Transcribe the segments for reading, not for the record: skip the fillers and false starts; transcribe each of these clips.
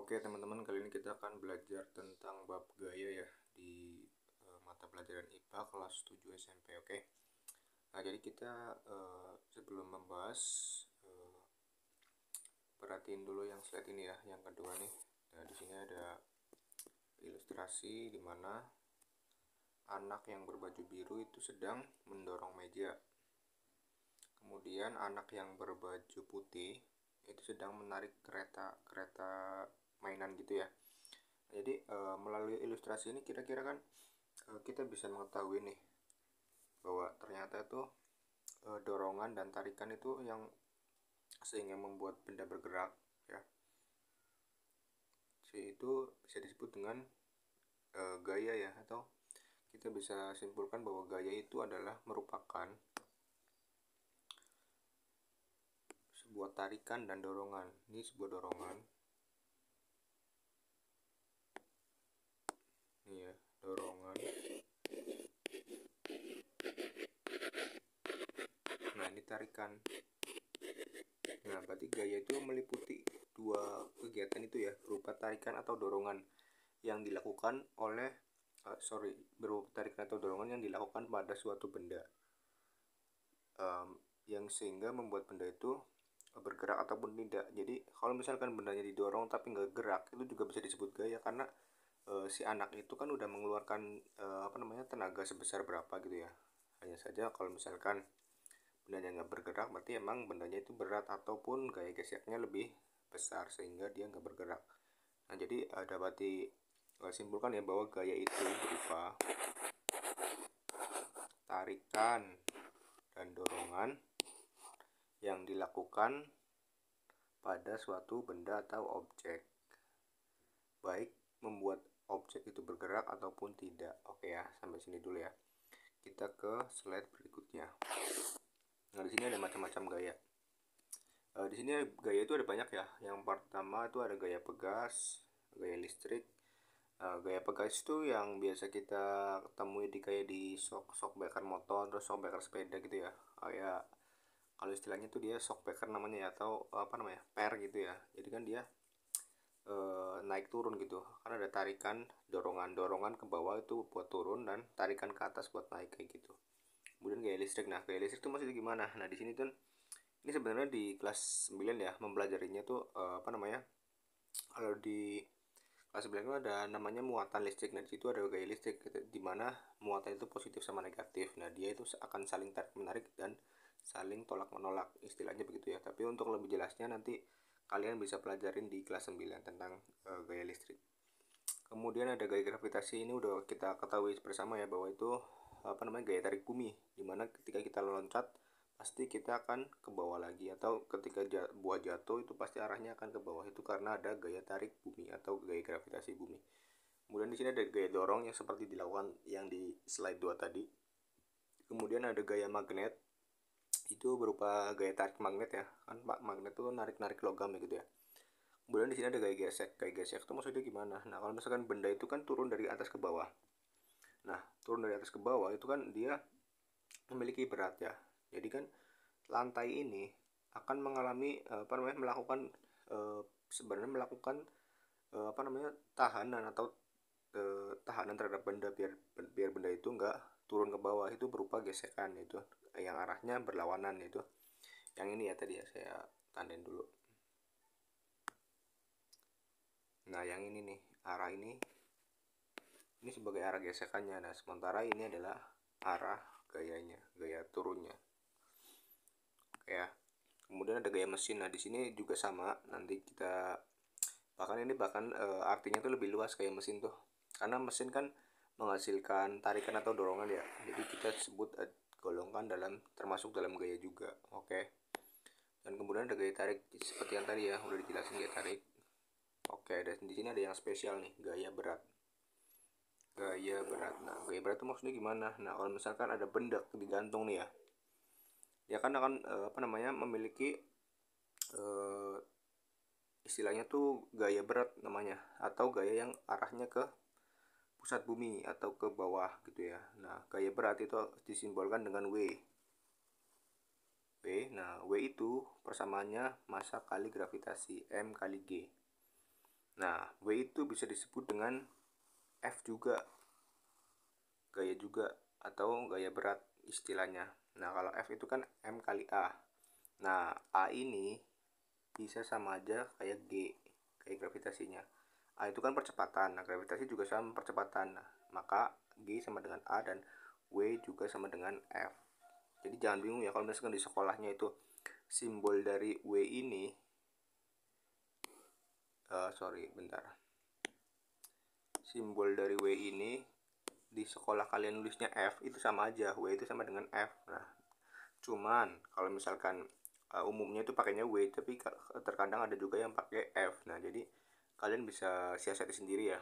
Oke teman-teman, kali ini kita akan belajar tentang bab gaya ya di mata pelajaran IPA kelas 7 SMP. Oke. Nah, jadi kita sebelum membahas, perhatiin dulu yang slide ini ya, yang kedua nih. Nah, di sini ada ilustrasi di mana anak yang berbaju biru itu sedang mendorong meja. Kemudian anak yang berbaju putih itu sedang menarik kereta mainan gitu ya. Jadi melalui ilustrasi ini kira-kira kan kita bisa mengetahui nih bahwa ternyata itu dorongan dan tarikan itu yang sehingga membuat benda bergerak ya. Itu bisa disebut dengan gaya ya, atau kita bisa simpulkan bahwa gaya itu adalah merupakan sebuah tarikan dan dorongan. Ini sebuah dorongan. Ini ya, dorongan. Nah, ini tarikan. Nah, berarti gaya itu meliputi dua kegiatan itu ya, berupa tarikan atau dorongan yang dilakukan oleh berupa tarikan atau dorongan yang dilakukan pada suatu benda, yang sehingga membuat benda itu bergerak ataupun tidak. Jadi kalau misalkan bendanya didorong tapi nggak gerak, itu juga bisa disebut gaya karena si anak itu kan udah mengeluarkan tenaga sebesar berapa gitu ya. Hanya saja kalau misalkan bendanya nggak bergerak, berarti emang bendanya itu berat ataupun gaya geseknya lebih besar sehingga dia nggak bergerak. Nah, jadi dapat disimpulkan ya bahwa gaya itu berupa tarikan dan dorongan yang dilakukan pada suatu benda atau objek, baik membuat objek itu bergerak ataupun tidak. Oke ya, sampai sini dulu ya. Kita ke slide berikutnya. Nah, di sini ada macam-macam gaya. Di sini gaya itu ada banyak ya. Yang pertama itu ada gaya pegas, gaya listrik. Gaya pegas itu yang biasa kita temui kayak di shock breaker motor, terus shock breaker sepeda gitu ya. Kayak kalau istilahnya tuh dia shock breaker namanya ya, atau per gitu ya. Jadi kan dia naik turun gitu, karena ada tarikan dorongan ke bawah itu buat turun dan tarikan ke atas buat naik kayak gitu. Kemudian gaya listrik. Nah, gaya listrik itu maksudnya gimana? Nah, di sini tuh ini sebenarnya di kelas 9 ya, mempelajarinya tuh kalau di kelas 9 itu ada namanya muatan listrik. Nah, di situ ada gaya listrik gitu, di mana muatan itu positif sama negatif. Nah, dia itu akan saling tarik menarik dan saling tolak menolak, istilahnya begitu ya. Tapi untuk lebih jelasnya nanti kalian bisa pelajarin di kelas 9 tentang gaya listrik. Kemudian ada gaya gravitasi. Ini udah kita ketahui bersama ya bahwa itu gaya tarik bumi, dimana ketika kita loncat pasti kita akan ke bawah lagi, atau ketika buah jatuh itu pasti arahnya akan ke bawah, itu karena ada gaya tarik bumi atau gaya gravitasi bumi. Kemudian di sini ada gaya dorong yang seperti dilakukan yang di slide 2 tadi. Kemudian ada gaya magnet, itu berupa gaya tarik magnet ya, kan magnet itu narik logam ya gitu ya. Kemudian di sini ada gaya gesek. Gaya gesek itu maksudnya gimana? Nah, kalau misalkan benda itu kan turun dari atas ke bawah. Nah, turun dari atas ke bawah itu kan dia memiliki berat ya. Jadi kan lantai ini akan mengalami melakukan sebenarnya melakukan tahanan atau tahanan terhadap benda biar benda itu enggak turun ke bawah, itu berupa gesekan, itu yang arahnya berlawanan. Itu yang ini ya, tadi ya saya tandain dulu. Nah, yang ini nih, arah ini sebagai arah gesekannya. Nah, sementara ini adalah arah gayanya, gaya turunnya. Oke ya. Kemudian ada gaya mesin. Nah, di sini juga sama. Nanti kita bahkan artinya tuh lebih luas kayak mesin tuh. Karena mesin kan menghasilkan tarikan atau dorongan ya. Jadi kita sebut golongkan termasuk dalam gaya juga. Oke. Dan kemudian ada gaya tarik seperti yang tadi ya, udah dijelasin gaya tarik. Oke, dan di sini ada yang spesial nih, gaya berat. Gaya berat. Nah, gaya berat itu maksudnya gimana? Nah, kalau misalkan ada benda digantung nih ya, dia kan akan memiliki istilahnya tuh gaya berat namanya, atau gaya yang arahnya ke pusat bumi atau ke bawah gitu ya. Nah, gaya berat itu disimbolkan dengan W. Nah, W itu persamaannya massa kali gravitasi, M kali G. Nah, W itu bisa disebut dengan F juga, gaya juga, atau gaya berat istilahnya. Nah, kalau F itu kan M kali A. Nah, A ini bisa sama aja kayak G, kayak gravitasinya. A itu kan percepatan, nah gravitasi juga sama percepatan. Nah, maka G sama dengan A dan W juga sama dengan F. Jadi jangan bingung ya kalau misalkan di sekolahnya itu simbol dari W ini, simbol dari W ini di sekolah kalian nulisnya F, itu sama aja, W itu sama dengan F. Nah, cuman kalau misalkan umumnya itu pakainya W, tapi terkadang ada juga yang pakai F. Nah, jadi kalian bisa siasati sendiri ya,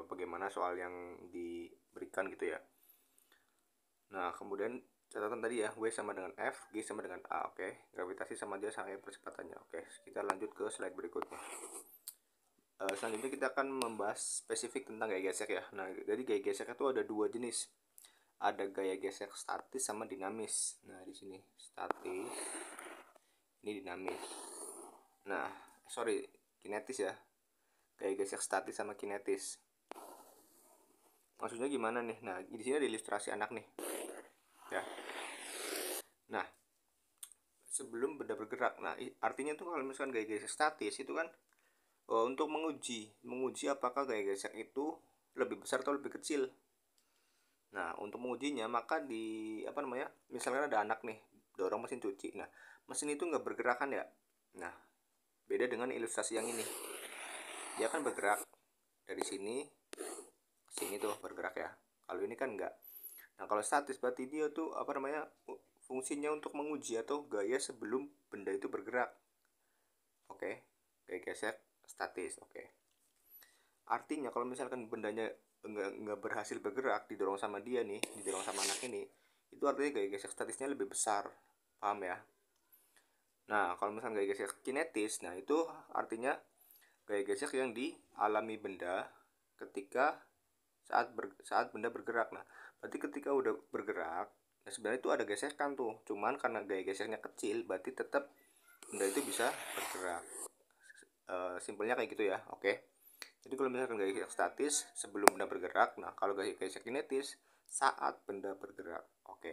bagaimana soal yang diberikan gitu ya. Nah, kemudian catatan tadi ya, W sama dengan F, G sama dengan A. Oke, gravitasi sama aja sama percepatannya. Oke, kita lanjut ke slide berikutnya. Selanjutnya kita akan membahas spesifik tentang gaya gesek ya. Nah, jadi gaya gesek itu ada dua jenis. Ada gaya gesek statis sama dinamis. Nah, di sini statis, ini dinamis. Nah, kinetis ya. Gaya gesek statis sama kinetis. Maksudnya gimana nih? Nah, di sini ada ilustrasi anak nih. Ya. Nah, sebelum benda bergerak. Nah, artinya tuh kalau misalkan gaya gesek statis itu kan untuk menguji apakah gaya gesek itu lebih besar atau lebih kecil. Nah, untuk mengujinya maka misalkan ada anak nih dorong mesin cuci. Nah, mesin itu nggak bergerak kan ya. Nah, beda dengan ilustrasi yang ini, dia kan bergerak dari sini ke sini tuh bergerak ya. Kalau ini kan enggak. Nah, kalau statis berarti dia tuh fungsinya untuk menguji atau gaya sebelum benda itu bergerak. Oke, gaya gesek statis. Oke, artinya kalau misalkan bendanya nggak berhasil bergerak, didorong sama dia nih, didorong sama anak ini, itu artinya gaya gesek statisnya lebih besar. Paham ya? Nah, kalau misalkan gaya gesek kinetis, nah itu artinya gaya gesek yang dialami benda ketika saat benda bergerak. Nah, berarti ketika udah bergerak, nah sebenarnya itu ada gesekan tuh, cuman karena gaya geseknya kecil, berarti tetap benda itu bisa bergerak. Simpelnya kayak gitu ya. Oke, jadi kalau misalkan gaya gesek statis sebelum benda bergerak, nah kalau gaya gesek kinetis saat benda bergerak. Oke,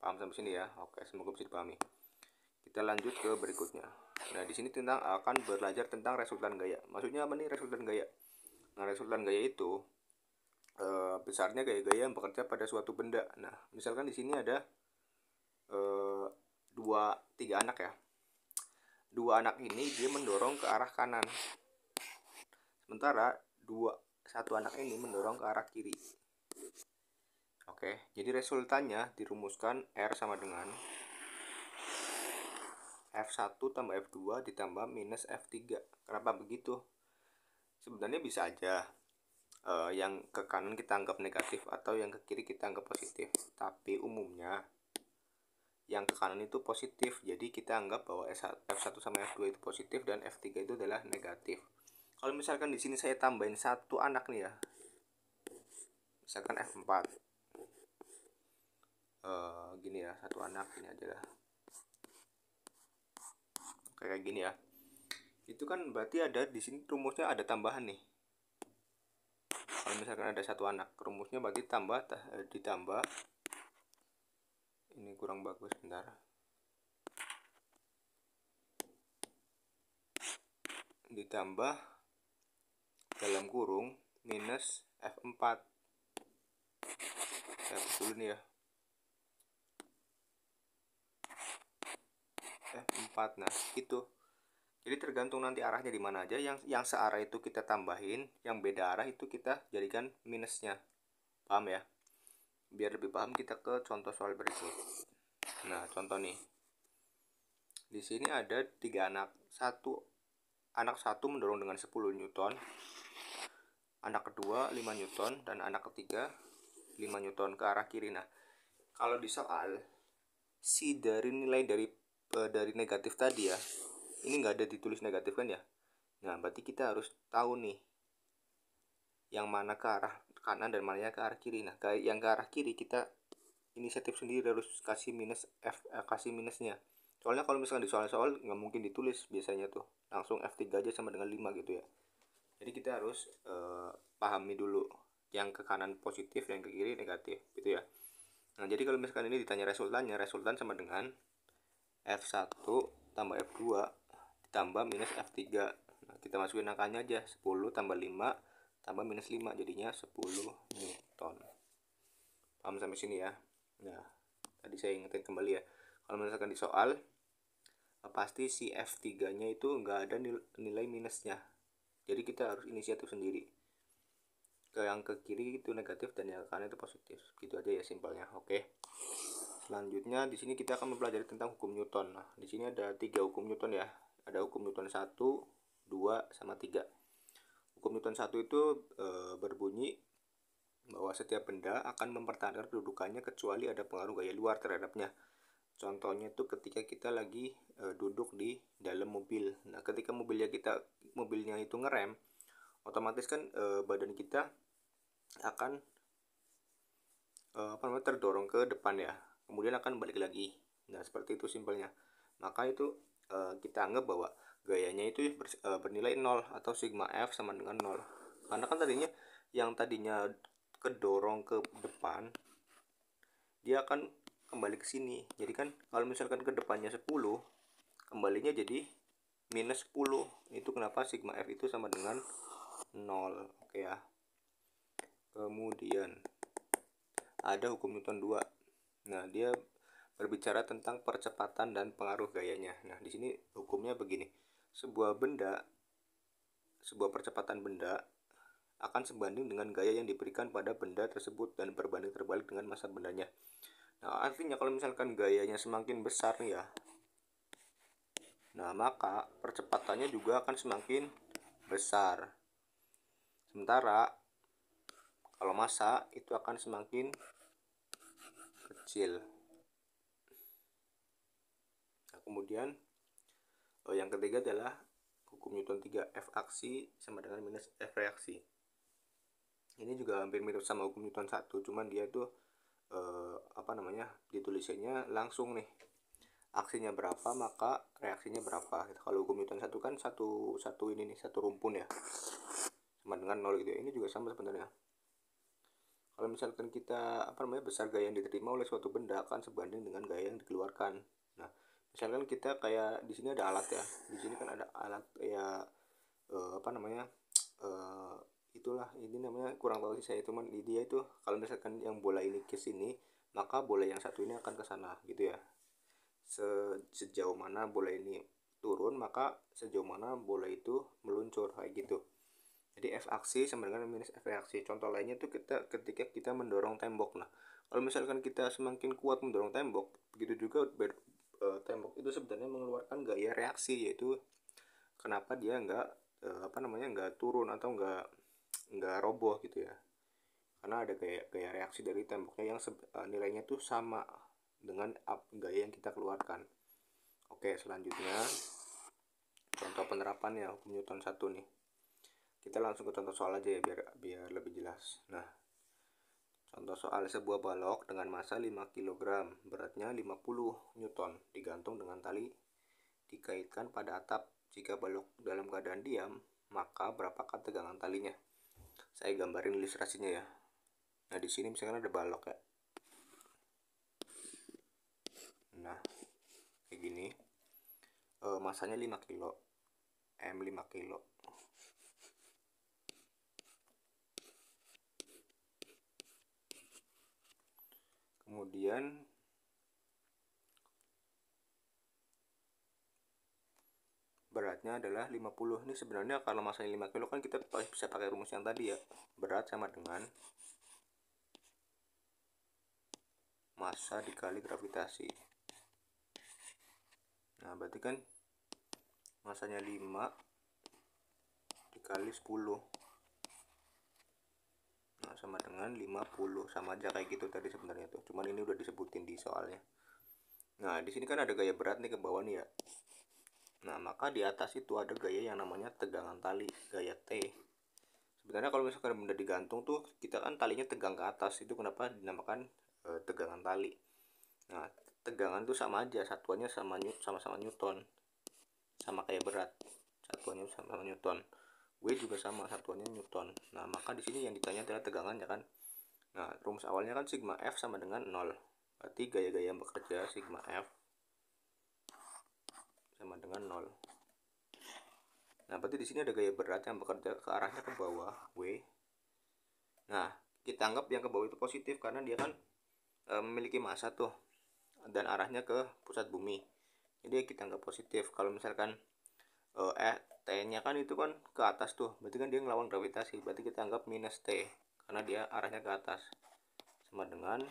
paham sampai sini ya? Oke, semoga bisa dipahami. Kita lanjut ke berikutnya. Nah, di sini akan belajar tentang resultan gaya. Maksudnya apa nih resultan gaya? Nah, resultan gaya itu besarnya gaya-gaya yang bekerja pada suatu benda. Nah, misalkan di sini ada tiga anak ya. Dua anak ini dia mendorong ke arah kanan, sementara satu anak ini mendorong ke arah kiri. Oke, jadi resultannya dirumuskan R sama dengan F1 tambah F2 ditambah minus F3. Kenapa begitu? Sebenarnya bisa aja yang ke kanan kita anggap negatif atau yang ke kiri kita anggap positif. Tapi umumnya yang ke kanan itu positif. Jadi kita anggap bahwa F1 sama F2 itu positif dan F3 itu adalah negatif. Kalau misalkan di sini saya tambahin satu anak nih ya. Misalkan F4. Gini ya, satu anak ini aja lah. Kayak gini ya. Itu kan berarti ada di sini rumusnya ada tambahan nih. Kalau misalkan ada satu anak, rumusnya berarti ditambah. Ini kurang bagus, bentar. Ditambah dalam kurung minus F4. Saya hapus dulu nih ya. F4. Nah, itu. Jadi tergantung nanti arahnya di mana aja. Yang searah itu kita tambahin, yang beda arah itu kita jadikan minusnya. Paham ya? Biar lebih paham kita ke contoh soal berikut. Nah, contoh nih. Di sini ada tiga anak. Anak satu mendorong dengan 10 Newton. Anak kedua 5 Newton dan anak ketiga 5 Newton ke arah kiri. Nah, kalau di soal dari nilai dari negatif tadi ya, ini nggak ada ditulis negatif kan ya. Nah, berarti kita harus tahu nih yang mana ke arah kanan dan mana ke arah kiri. Nah, yang ke arah kiri kita inisiatif sendiri harus kasih minusnya. Soalnya kalau misalnya di soal-soal nggak mungkin ditulis biasanya tuh, langsung F3 aja sama dengan 5 gitu ya. Jadi kita harus pahami dulu yang ke kanan positif dan ke kiri negatif gitu ya. Nah, jadi kalau misalkan ini ditanya resultannya, resultan sama dengan F1 tambah F2 ditambah minus F3. Nah, kita masukin angkanya aja, 10 tambah 5 tambah minus 5, jadinya 10 Newton. Paham sampai sini ya? Nah, tadi saya ingetin kembali ya, kalau misalkan di soal pasti si F3 nya itu nggak ada nilai minusnya, jadi kita harus inisiatif sendiri. Yang ke kiri itu negatif dan yang ke kanan itu positif, gitu aja ya simpelnya. Oke, selanjutnya di sini kita akan mempelajari tentang hukum Newton. Nah, di sini ada 3 hukum Newton ya, ada hukum Newton 1, 2, sama 3. Hukum Newton 1 itu berbunyi bahwa setiap benda akan mempertahankan kedudukannya kecuali ada pengaruh gaya luar terhadapnya. Contohnya itu ketika kita lagi duduk di dalam mobil. Nah, ketika mobilnya itu ngerem, otomatis kan badan kita akan terdorong ke depan ya. Kemudian akan balik lagi. Nah, seperti itu simpelnya. Maka itu kita anggap bahwa gayanya itu bernilai 0 atau sigma F sama dengan 0. Karena kan tadinya kedorong ke depan, dia akan kembali ke sini. Jadi kan kalau misalkan ke depannya 10, kembalinya jadi minus 10. Itu kenapa sigma F itu sama dengan 0. Oke ya. Kemudian ada hukum Newton 2. Nah, dia berbicara tentang percepatan dan pengaruh gayanya. Nah, di sini hukumnya begini. Sebuah percepatan benda akan sebanding dengan gaya yang diberikan pada benda tersebut dan berbanding terbalik dengan massa bendanya. Nah, artinya kalau misalkan gayanya semakin besar nih ya, nah maka percepatannya juga akan semakin besar. Sementara kalau massa itu akan semakin kecil. Nah, kemudian yang ketiga adalah hukum Newton 3, F aksi sama dengan minus F reaksi. Ini juga hampir mirip sama hukum Newton 1, cuman dia tuh ditulisannya langsung nih, aksinya berapa maka reaksinya berapa gitu. Kalau hukum Newton 1 kan satu rumpun ya, sama dengan 0 gitu ya. Ini juga sama sebenarnya. Kalau misalkan kita besar gaya yang diterima oleh suatu benda akan sebanding dengan gaya yang dikeluarkan. Nah, misalkan kita kayak di sini ada alat ya, di sini kan ada alat ya itulah, ini namanya kurang tahu sih saya, cuman dia itu kalau misalkan yang bola ini ke sini, maka bola yang satu ini akan ke sana gitu ya. Sejauh mana bola ini turun, maka sejauh mana bola itu meluncur kayak gitu. Jadi F aksi sama dengan minus F reaksi. Contoh lainnya itu ketika kita mendorong tembok. Nah, kalau misalkan kita semakin kuat mendorong tembok, begitu juga tembok itu sebenarnya mengeluarkan gaya reaksi, yaitu kenapa dia nggak turun atau nggak roboh gitu ya, karena ada gaya reaksi dari temboknya yang nilainya tuh sama dengan gaya yang kita keluarkan. Oke, selanjutnya contoh penerapannya hukum Newton 1 nih. Kita langsung ke contoh soal aja ya biar lebih jelas. Nah, contoh soal, sebuah balok dengan massa 5 kg, beratnya 50 Newton, digantung dengan tali dikaitkan pada atap. Jika balok dalam keadaan diam, maka berapakah tegangan talinya? Saya gambarin ilustrasinya ya. Nah, di sini misalkan ada balok ya. Nah, kayak gini. Masanya 5 kilo. M 5 kilo. Kemudian beratnya adalah 50. Ini sebenarnya kalau masanya 5 kilo kan kita bisa pakai rumus yang tadi ya. Berat sama dengan massa dikali gravitasi. Nah, berarti kan masanya 5 dikali 10. Nah, sama dengan 50. Sama aja kayak gitu tadi sebenarnya tuh. Cuman ini udah disebutin di soalnya. Nah, di sini kan ada gaya berat nih ke bawah nih ya. Nah, maka di atas itu ada gaya yang namanya tegangan tali, gaya T. Sebenarnya kalau misalkan benda digantung tuh, kita kan talinya tegang ke atas. Itu kenapa dinamakan tegangan tali. Nah, tegangan tuh sama aja, satuannya sama-sama Newton. Sama kayak berat, satuannya sama Newton. W juga sama, satuannya Newton. Nah, maka di sini yang ditanya adalah tegangan ya kan. Nah, rumus awalnya kan sigma F sama dengan 0. Berarti gaya-gaya yang bekerja sigma F sama dengan 0. Nah, berarti di sini ada gaya berat yang bekerja ke arahnya ke bawah, W. Nah, kita anggap yang ke bawah itu positif karena dia kan memiliki massa tuh dan arahnya ke pusat bumi. Jadi kita anggap positif. Kalau misalkan T-nya kan itu kan ke atas tuh, berarti kan dia ngelawan gravitasi. Berarti kita anggap minus T karena dia arahnya ke atas, sama dengan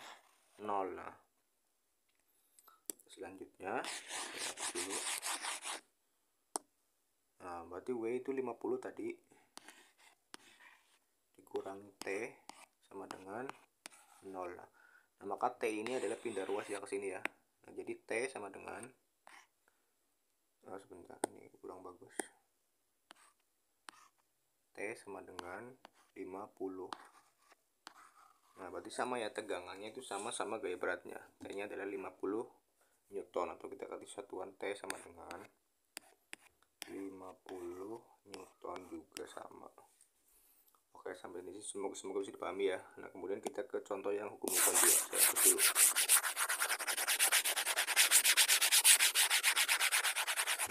0. Nah, selanjutnya kita hapus dulu. Nah, berarti W itu 50 tadi dikurangi T sama dengan 0. Nah, maka T ini adalah pindah ruas ya ke sini ya. Nah, jadi T sama dengan sebentar, ini kurang bagus. T sama dengan 50. Nah, berarti sama ya, tegangannya itu sama gaya beratnya. T-nya adalah 50 Newton, atau kita kasih satuan T sama dengan 50 Newton juga sama. Oke, sampai ini semoga bisa dipahami ya. Nah, kemudian kita ke contoh yang hukum Newton 2. Saya hapus dulu.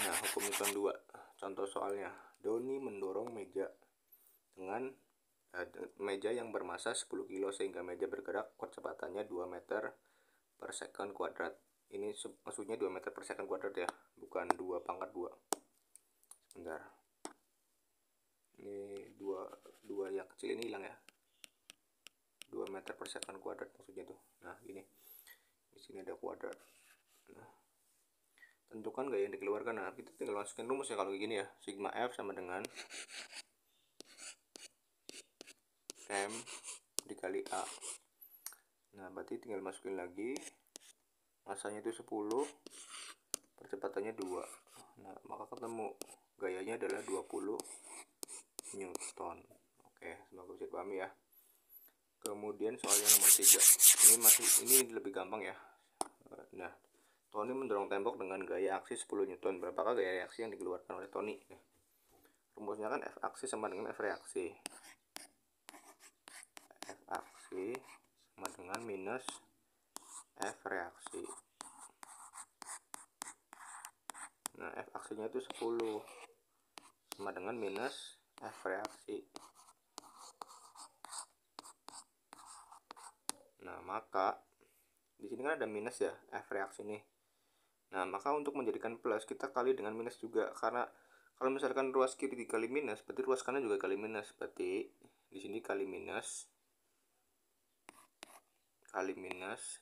Nah, hukum Newton 2. Contoh soalnya, Doni mendorong meja dengan meja yang bermassa 10 kilo sehingga meja bergerak kecepatannya 2 meter per second kuadrat. Ini maksudnya 2 meter per second kuadrat ya, bukan 2 pangkat 2. Sebentar. Ini 2 yang kecil ini hilang ya. 2 meter per second kuadrat maksudnya tuh. Nah, gini. Di sini ada kuadrat. Nah, tentukan gaya yang dikeluarkan. Nah, kita tinggal masukin rumus ya kalau gini ya. Sigma F sama dengan M dikali A. Nah, berarti tinggal masukin lagi. Masanya itu 10, percepatannya 2. Nah, maka ketemu gayanya adalah 20 Newton. Oke, semoga bisa dipahami ya. Kemudian soal yang nomor 3. Ini lebih gampang ya. Nah, Tony mendorong tembok dengan gaya aksi 10 Newton. Berapakah gaya aksi yang dikeluarkan oleh Tony? Rumusnya kan F aksi sama dengan F reaksi. F aksi sama dengan minus F reaksi. Nah, F aksinya itu 10 sama dengan minus F reaksi. Nah, maka di sini kan ada minus ya, F reaksi nih. Nah, maka untuk menjadikan plus kita kali dengan minus juga, karena kalau misalkan ruas kiri dikali minus, berarti ruas kanan juga kali minus. Berarti di sini kali minus,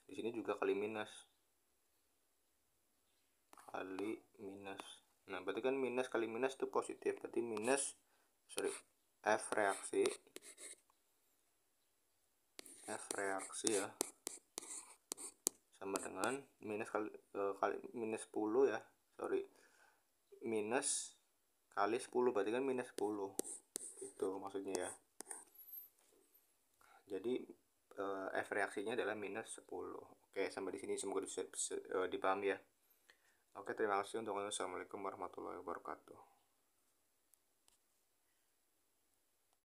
di sini juga kali minus. Nah, berarti kan minus kali minus itu positif, berarti minus F reaksi ya sama dengan minus kali minus 10 ya, minus kali 10, berarti kan minus 10. Itu maksudnya ya. Jadi F reaksinya adalah minus 10. Oke, sampai di sini semoga bisa dipahami ya. Oke, terima kasih untuk anda. Assalamualaikum warahmatullahi wabarakatuh.